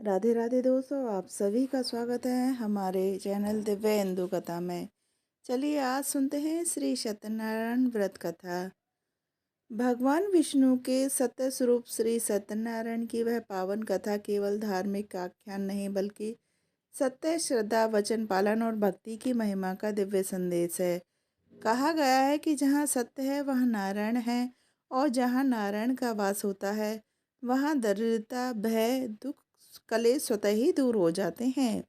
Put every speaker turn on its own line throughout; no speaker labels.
राधे राधे दोस्तों, आप सभी का स्वागत है हमारे चैनल दिव्य हिंदू कथा में। चलिए आज सुनते हैं श्री सत्यनारायण व्रत कथा। भगवान विष्णु के सत्य स्वरूप श्री सत्यनारायण की वह पावन कथा केवल धार्मिक आख्यान नहीं बल्कि सत्य, श्रद्धा, वचन पालन और भक्ति की महिमा का दिव्य संदेश है। कहा गया है कि जहाँ सत्य है वहाँ नारायण है, और जहाँ नारायण का वास होता है वहाँ दरिद्रता, भय, दुख, कलेश स्वतः ही दूर हो जाते हैं।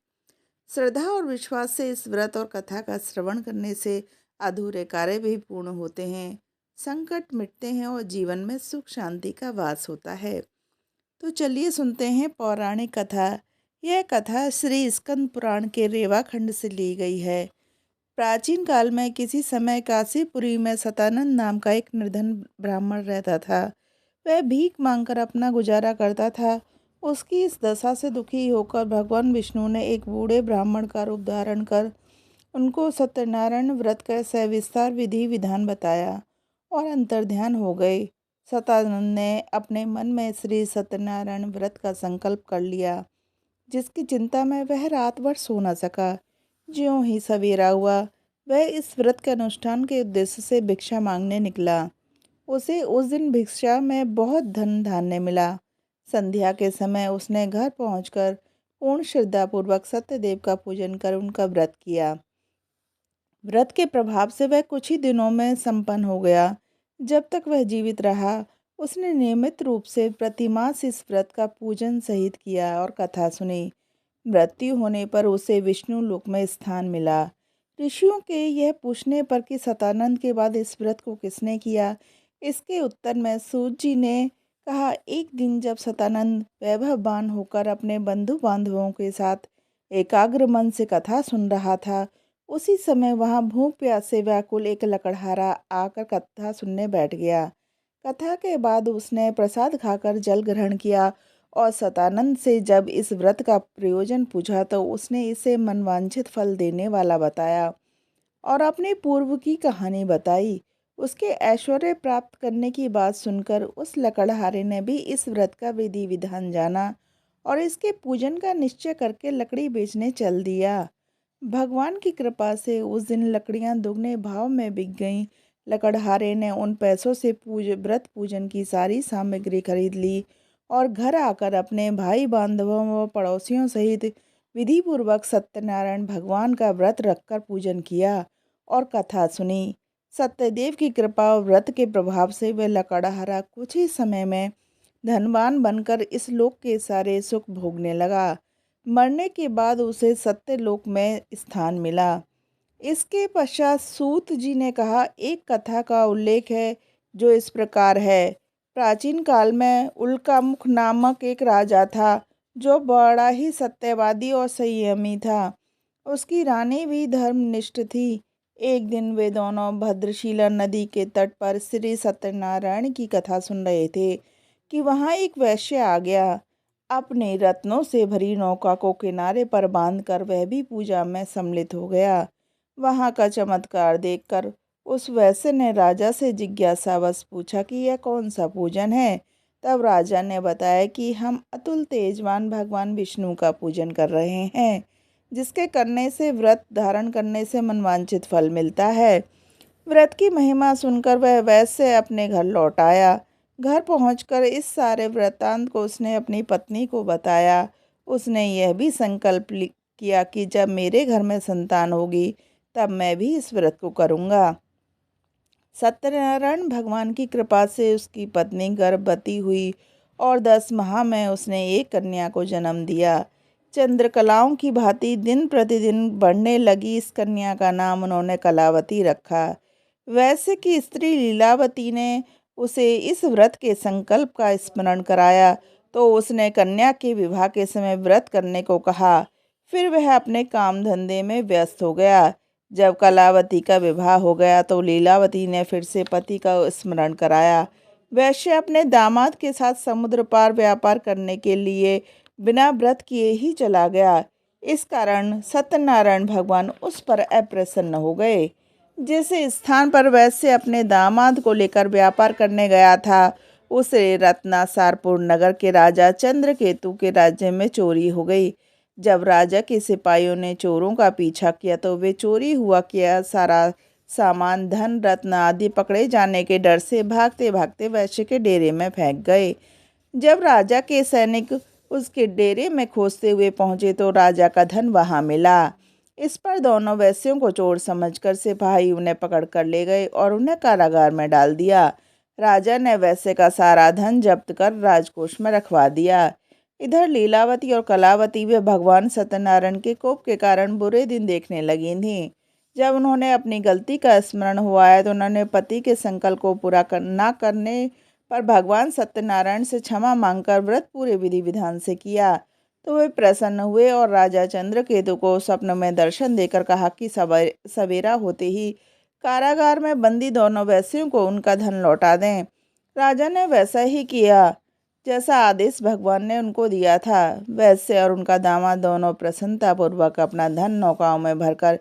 श्रद्धा और विश्वास से इस व्रत और कथा का श्रवण करने से अधूरे कार्य भी पूर्ण होते हैं, संकट मिटते हैं और जीवन में सुख शांति का वास होता है। तो चलिए सुनते हैं पौराणिक कथा। यह कथा श्री स्कंद पुराण के रेवा खंड से ली गई है। प्राचीन काल में किसी समय काशीपुरी में सतानंद नाम का एक निर्धन ब्राह्मण रहता था। वह भीख मांगकर अपना गुजारा करता था। उसकी इस दशा से दुखी होकर भगवान विष्णु ने एक बूढ़े ब्राह्मण का रूप धारण कर उनको सत्यनारायण व्रत का सविस्तार विधि विधान बताया और अंतर्ध्यान हो गए। सतानंद ने अपने मन में श्री सत्यनारायण व्रत का संकल्प कर लिया, जिसकी चिंता में वह रात भर सो न सका। ज्यों ही सवेरा हुआ, वह इस व्रत के अनुष्ठान के उद्देश्य से भिक्षा मांगने निकला। उसे उस दिन भिक्षा में बहुत धन धान्य मिला। संध्या के समय उसने घर पहुंचकर पूर्ण श्रद्धापूर्वक सत्यदेव का पूजन कर उनका व्रत किया। व्रत के प्रभाव से वह कुछ ही दिनों में संपन्न हो गया। जब तक वह जीवित रहा, उसने नियमित रूप से प्रतिमास इस व्रत का पूजन सहित किया और कथा सुनी। मृत्यु होने पर उसे विष्णु लोक में स्थान मिला। ऋषियों के यह पूछने पर कि सतानंद के बाद इस व्रत को किसने किया, इसके उत्तर में सूत जी ने कहा, एक दिन जब सतानंद वैभववान होकर अपने बंधु बांधवों के साथ एकाग्र मन से कथा सुन रहा था, उसी समय वहां भूख प्यास से व्याकुल एक लकड़हारा आकर कथा सुनने बैठ गया। कथा के बाद उसने प्रसाद खाकर जल ग्रहण किया और सतानंद से जब इस व्रत का प्रयोजन पूछा तो उसने इसे मनवांछित फल देने वाला बताया और अपने पूर्व की कहानी बताई। उसके ऐश्वर्य प्राप्त करने की बात सुनकर उस लकड़हारे ने भी इस व्रत का विधि विधान जाना और इसके पूजन का निश्चय करके लकड़ी बेचने चल दिया। भगवान की कृपा से उस दिन लकड़ियां दुगने भाव में बिक गईं। लकड़हारे ने उन पैसों से व्रत पूजन की सारी सामग्री खरीद ली और घर आकर अपने भाई बांधवों व पड़ोसियों सहित विधि पूर्वक सत्यनारायण भगवान का व्रत रखकर पूजन किया और कथा सुनी। सत्यदेव की कृपा और व्रत के प्रभाव से वह लकड़हारा कुछ ही समय में धनवान बनकर इस लोक के सारे सुख भोगने लगा। मरने के बाद उसे सत्यलोक में स्थान मिला। इसके पश्चात सूत जी ने कहा, एक कथा का उल्लेख है जो इस प्रकार है। प्राचीन काल में उल्कामुख नामक एक राजा था जो बड़ा ही सत्यवादी और संयमी था। उसकी रानी भी धर्मनिष्ठ थी। एक दिन वे दोनों भद्रशिला नदी के तट पर श्री सत्यनारायण की कथा सुन रहे थे कि वहाँ एक वैश्य आ गया। अपने रत्नों से भरी नौका को किनारे पर बांधकर वह भी पूजा में सम्मिलित हो गया। वहाँ का चमत्कार देखकर उस वैश्य ने राजा से जिज्ञासावश पूछा कि यह कौन सा पूजन है। तब राजा ने बताया कि हम अतुल तेजवान भगवान विष्णु का पूजन कर रहे हैं, जिसके करने से व्रत धारण करने से मनवांछित फल मिलता है। व्रत की महिमा सुनकर वह वैश्य अपने घर लौट आया। घर पहुंचकर इस सारे वृत्तांत को उसने अपनी पत्नी को बताया। उसने यह भी संकल्प किया कि जब मेरे घर में संतान होगी तब मैं भी इस व्रत को करूँगा। सत्यनारायण भगवान की कृपा से उसकी पत्नी गर्भवती हुई और 10 माह में उसने एक कन्या को जन्म दिया। चंद्रकलाओं की भांति दिन प्रतिदिन बढ़ने लगी इस कन्या का नाम उन्होंने कलावती रखा। वैश्य की स्त्री लीलावती ने उसे इस व्रत के संकल्प का स्मरण कराया तो उसने कन्या के विवाह के समय व्रत करने को कहा। फिर वह अपने काम धंधे में व्यस्त हो गया। जब कलावती का विवाह हो गया तो लीलावती ने फिर से पति का स्मरण कराया। वैश्य अपने दामाद के साथ समुद्र पार व्यापार करने के लिए बिना व्रत किए ही चला गया। इस कारण सत्यनारायण भगवान उस पर अप्रसन्न हो गए। जिस स्थान पर वैश्य अपने दामाद को लेकर व्यापार करने गया था, उसे रत्नासारपुर नगर के राजा चंद्रकेतु के राज्य में चोरी हो गई। जब राजा के सिपाहियों ने चोरों का पीछा किया तो वे चोरी हुआ किया सारा सामान, धन रत्न आदि पकड़े जाने के डर से भागते भागते वैश्य के डेरे में फेंक गए। जब राजा के सैनिक उसके डेरे में खोजते हुए पहुंचे तो राजा का धन वहां मिला। इस पर दोनों वैश्यों को चोर समझकर सिपाही उन्हें पकड़ कर ले गए और उन्हें कारागार में डाल दिया। राजा ने वैश्य का सारा धन जब्त कर राजकोष में रखवा दिया। इधर लीलावती और कलावती वे भगवान सत्यनारायण के कोप के कारण बुरे दिन देखने लगी थीं। जब उन्होंने अपनी गलती का स्मरण हुआ है तो उन्होंने पति के संकल्प को पूरा न करने पर भगवान सत्यनारायण से क्षमा मांगकर व्रत पूरे विधि विधान से किया। तो वे प्रसन्न हुए और राजा चंद्रकेतु को स्वप्न में दर्शन देकर कहा कि सवेरा होते ही कारागार में बंदी दोनों वैश्यों को उनका धन लौटा दें। राजा ने वैसा ही किया जैसा आदेश भगवान ने उनको दिया था। वैश्य और उनका दामाद दोनों प्रसन्नतापूर्वक अपना धन नौकाओं में भरकर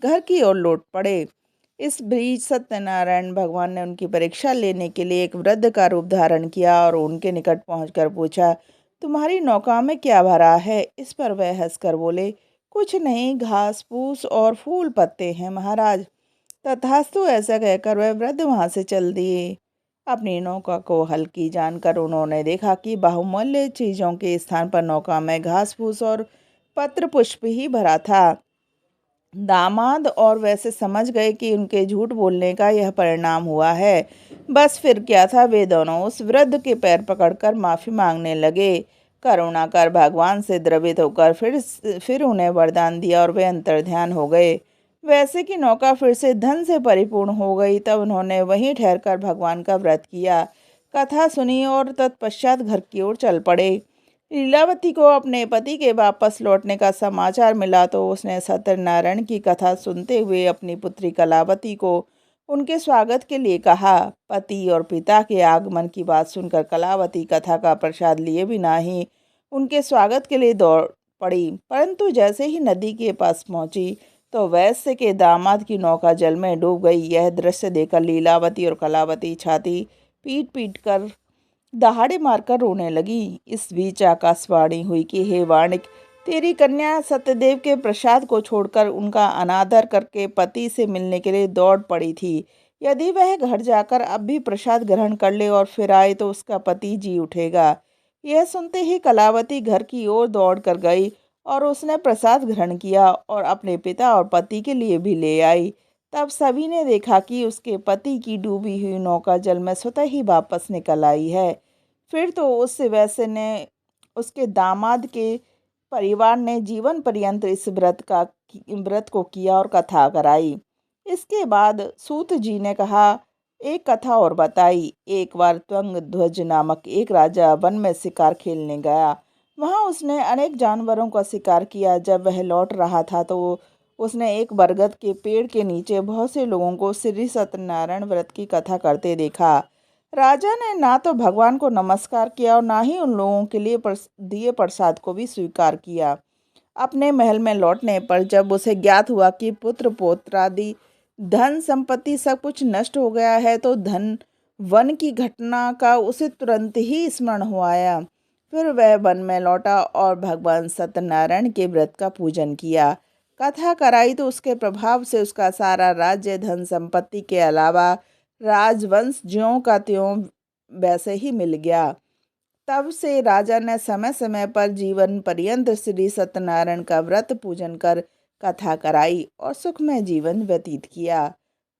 घर की ओर लौट पड़े। इस बीच सत्यनारायण भगवान ने उनकी परीक्षा लेने के लिए एक वृद्ध का रूप धारण किया और उनके निकट पहुंचकर पूछा, तुम्हारी नौका में क्या भरा है? इस पर वह हंसकर बोले, कुछ नहीं, घास फूस और फूल पत्ते हैं महाराज। तथास्तु ऐसा कहकर वह वृद्ध वहां से चल दिए। अपनी नौका को हल्की जानकर उन्होंने देखा कि बहुमूल्य चीजों के स्थान पर नौका में घास फूस और पत्र पुष्प ही भरा था। दामाद और वैसे समझ गए कि उनके झूठ बोलने का यह परिणाम हुआ है। बस फिर क्या था, वे दोनों उस वृद्ध के पैर पकड़कर माफी मांगने लगे। करुणा कर भगवान से द्रवित होकर फिर उन्हें वरदान दिया और वे अंतर्ध्यान हो गए। वैसे कि नौका फिर से धन से परिपूर्ण हो गई। तब उन्होंने वहीं ठहरकर भगवान का व्रत किया, कथा सुनी और तत्पश्चात घर की ओर चल पड़े। लीलावती को अपने पति के वापस लौटने का समाचार मिला तो उसने सत्यनारायण की कथा सुनते हुए अपनी पुत्री कलावती को उनके स्वागत के लिए कहा। पति और पिता के आगमन की बात सुनकर कलावती कथा का प्रसाद लिए बिना ही उनके स्वागत के लिए दौड़ पड़ी, परंतु जैसे ही नदी के पास पहुंची तो वैश्य के दामाद की नौका जल में डूब गई। यह दृश्य देखकर लीलावती और कलावती छाती पीट पीट कर दहाड़े मारकर रोने लगी। इस बीच आकाशवाणी हुई कि हे वाणिक, तेरी कन्या सत्यदेव के प्रसाद को छोड़कर उनका अनादर करके पति से मिलने के लिए दौड़ पड़ी थी। यदि वह घर जाकर अब भी प्रसाद ग्रहण कर ले और फिर आए तो उसका पति जी उठेगा। यह सुनते ही कलावती घर की ओर दौड़ कर गई और उसने प्रसाद ग्रहण किया और अपने पिता और पति के लिए भी ले आई। तब सभी ने देखा कि उसके पति की डूबी हुई नौका जल में स्वतः ही वापस निकल आई है। फिर तो उस वैश्य ने उसके दामाद के परिवार ने जीवन पर्यंत इस व्रत को किया और कथा कराई। इसके बाद सूत जी ने कहा, एक कथा और बताई। एक बार त्वंग ध्वज नामक एक राजा वन में शिकार खेलने गया। वहां उसने अनेक जानवरों का शिकार किया। जब वह लौट रहा था तो उसने एक बरगद के पेड़ के नीचे बहुत से लोगों को श्री सत्यनारायण व्रत की कथा करते देखा। राजा ने ना तो भगवान को नमस्कार किया और ना ही उन लोगों के लिए दिए प्रसाद को भी स्वीकार किया। अपने महल में लौटने पर जब उसे ज्ञात हुआ कि पुत्र पौत्रादि धन संपत्ति सब कुछ नष्ट हो गया है तो धन वन की घटना का उसे तुरंत ही स्मरण हो आया। फिर वह वन में लौटा और भगवान सत्यनारायण के व्रत का पूजन किया, कथा कराई तो उसके प्रभाव से उसका सारा राज्य धन संपत्ति के अलावा राजवंश ज्यों का त्यों वैसे ही मिल गया। तब से राजा ने समय समय पर जीवन पर्यंत श्री सत्यनारायण का व्रत पूजन कर कथा कराई और सुखमय जीवन व्यतीत किया।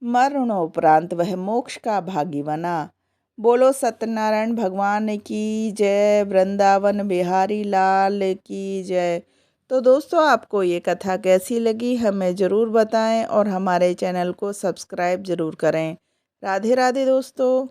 मरणोपरांत वह मोक्ष का भागी बना। बोलो सत्यनारायण भगवान की जय, वृंदावन बिहारी लाल की जय। तो दोस्तों, आपको ये कथा कैसी लगी हमें ज़रूर बताएं और हमारे चैनल को सब्सक्राइब ज़रूर करें। राधे राधे दोस्तों।